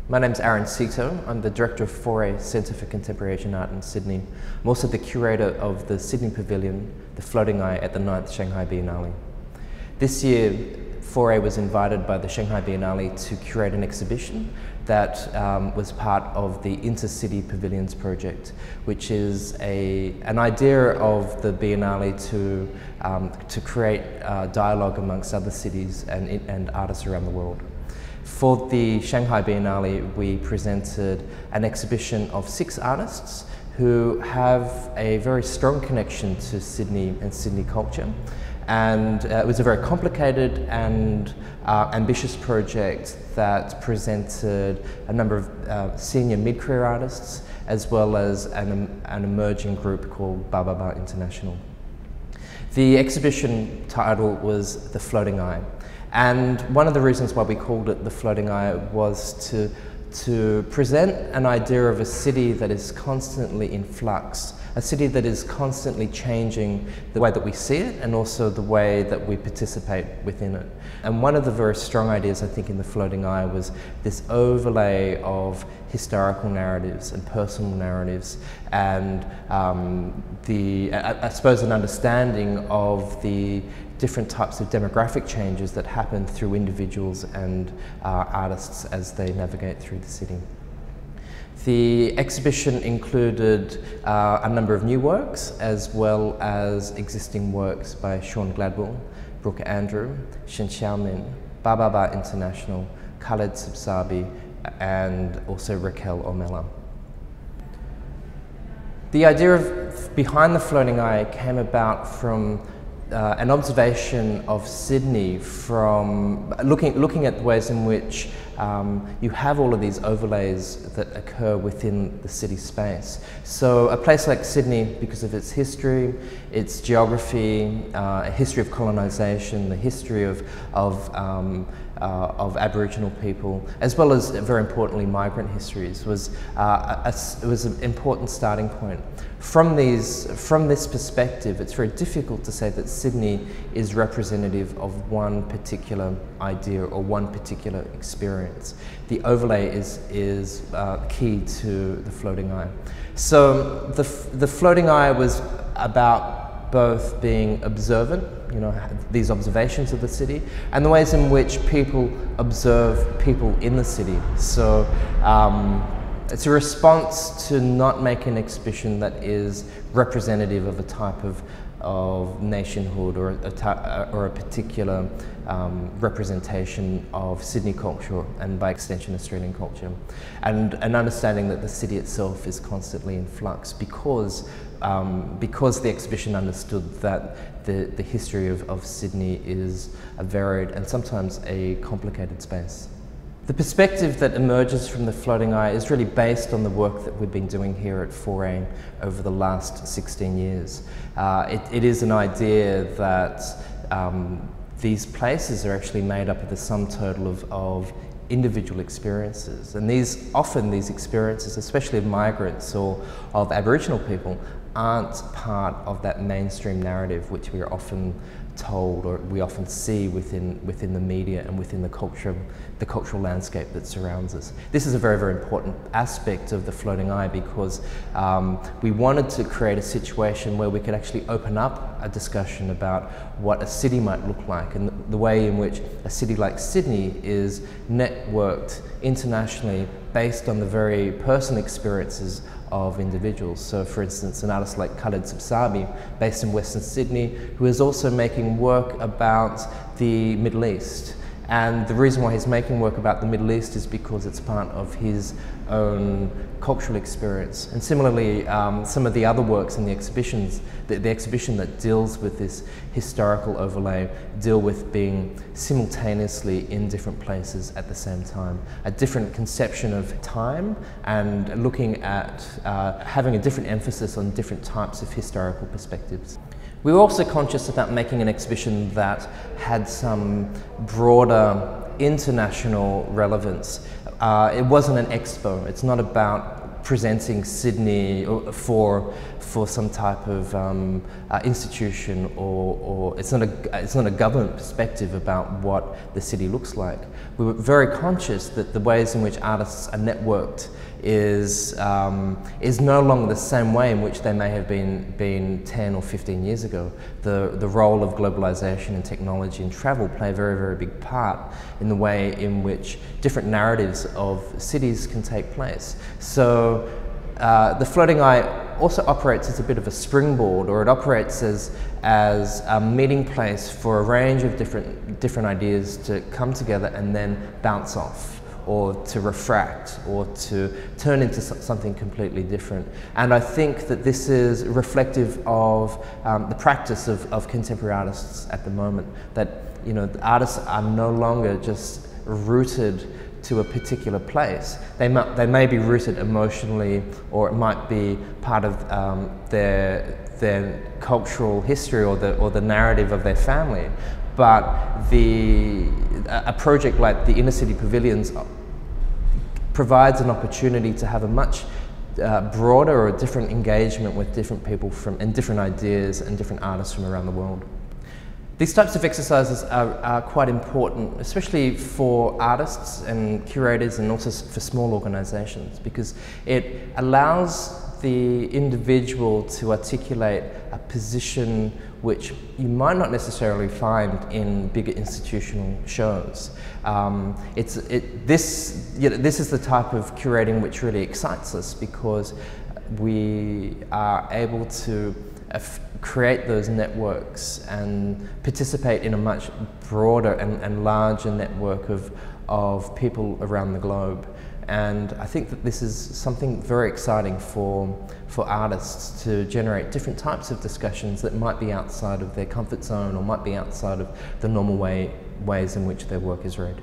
My name's Seeto. I'm the director of 4A Centre for Contemporary Asian Art in Sydney. I'm also the curator of the Sydney Pavilion, the Floating Eye at the 9th Shanghai Biennale. This year, 4A was invited by the Shanghai Biennale to curate an exhibition that was part of the Sydney Pavilions project, which is an idea of the Biennale to create dialogue amongst other cities and artists around the world. For the Shanghai Biennale, we presented an exhibition of 6 artists who have a very strong connection to Sydney and Sydney culture. And it was a very complicated and ambitious project that presented a number of senior mid-career artists, as well as an emerging group called Ba International. The exhibition title was The Floating Eye. And one of the reasons why we called it The Floating Eye was to present an idea of a city that is constantly in flux, a city that is constantly changing the way that we see it and also the way that we participate within it. And one of the very strong ideas, I think, in The Floating Eye was this overlay of historical narratives and personal narratives and I suppose an understanding of the different types of demographic changes that happen through individuals and artists as they navigate through the city. The exhibition included a number of new works as well as existing works by Sean Gladwell, Brooke Andrew, Shen Xiaomin, Ba International, Khaled Subsabi, and also Raquel Omela. The idea behind The Floating Eye came about from an observation of Sydney from looking at the ways in which you have all of these overlays that occur within the city space. So a place like Sydney, because of its history, its geography, a history of colonisation, the history of Aboriginal people, as well as, very importantly, migrant histories, was an important starting point. From this perspective, it's very difficult to say that Sydney is representative of one particular idea or one particular experience. The overlay is key to The Floating Eye. So the Floating Eye was about both being observant, these observations of the city, and the ways in which people observe people in the city. So it's a response to not make an exhibition that is representative of a type of nationhood or a particular representation of Sydney culture and by extension Australian culture, and an understanding that the city itself is constantly in flux because the exhibition understood that the history of Sydney is a varied and sometimes a complicated space. The perspective that emerges from The Floating Eye is really based on the work that we've been doing here at 4A over the last 16 years. It is an idea that these places are actually made up of the sum total of individual experiences, and these experiences, especially of migrants or of Aboriginal people, aren't part of that mainstream narrative which we are often told or we often see within the media and within the cultural landscape that surrounds us. This is a very, very important aspect of The Floating Eye because we wanted to create a situation where we could actually open up a discussion about what a city might look like and the way in which a city like Sydney is networked internationally based on the very personal experiences of individuals. So for instance, an artist like Khaled Subsabi, based in Western Sydney, who is also making work about the Middle East. And the reason why he's making work about the Middle East is because it's part of his own cultural experience. And similarly, some of the other works in the exhibitions, the exhibition that deals with this historical overlay, deal with being simultaneously in different places at the same time. A different conception of time and looking at having a different emphasis on different types of historical perspectives. We were also conscious about making an exhibition that had some broader international relevance. It wasn't an expo. It's not about presenting Sydney for some type of institution, or it's not a government perspective about what the city looks like. We were very conscious that the ways in which artists are networked is no longer the same way in which they may have been 10 or 15 years ago. The role of globalization and technology and travel play a very, very big part in the way in which different narratives of cities can take place. So the Floating Eye also operates as a bit of a springboard, or it operates as a meeting place for a range of different ideas to come together and then bounce off, or to refract, or to turn into something completely different. And I think that this is reflective of the practice of contemporary artists at the moment, that the artists are no longer just rooted to a particular place. They may be rooted emotionally, or it might be part of their cultural history, or the narrative of their family. But a project like the Inner City Pavilions provides an opportunity to have a much broader or different engagement with different people and different ideas and different artists from around the world. These types of exercises are quite important, especially for artists and curators, and also for small organisations, because it allows the individual to articulate a position which you might not necessarily find in bigger institutional shows. This is the type of curating which really excites us, because we are able to create those networks and participate in a much broader and larger network of people around the globe. And I think that this is something very exciting for artists, to generate different types of discussions that might be outside of their comfort zone, or might be outside of the normal ways in which their work is read.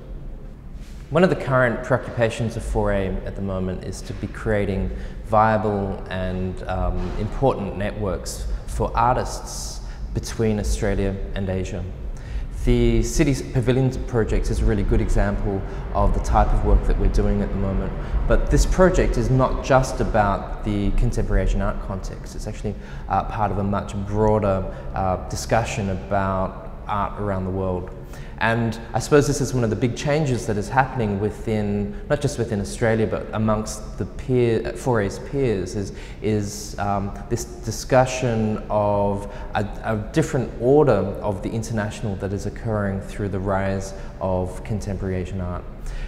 One of the current preoccupations of 4A at the moment is to be creating viable and important networks for artists between Australia and Asia. The Sydney Pavilion project is a really good example of the type of work that we're doing at the moment. But this project is not just about the contemporary Asian art context. It's actually part of a much broader discussion about art around the world. And I suppose this is one of the big changes that is happening within, not just within Australia, but amongst the 4A's peers, is this discussion of a different order of the international that is occurring through the rise of contemporary Asian art.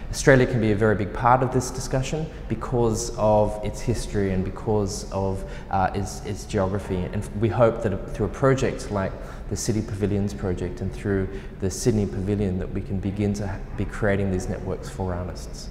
Australia can be a very big part of this discussion because of its history and because of its geography. And we hope that through a project like the City Pavilions project and through the Sydney Pavilion, that we can begin to be creating these networks for artists.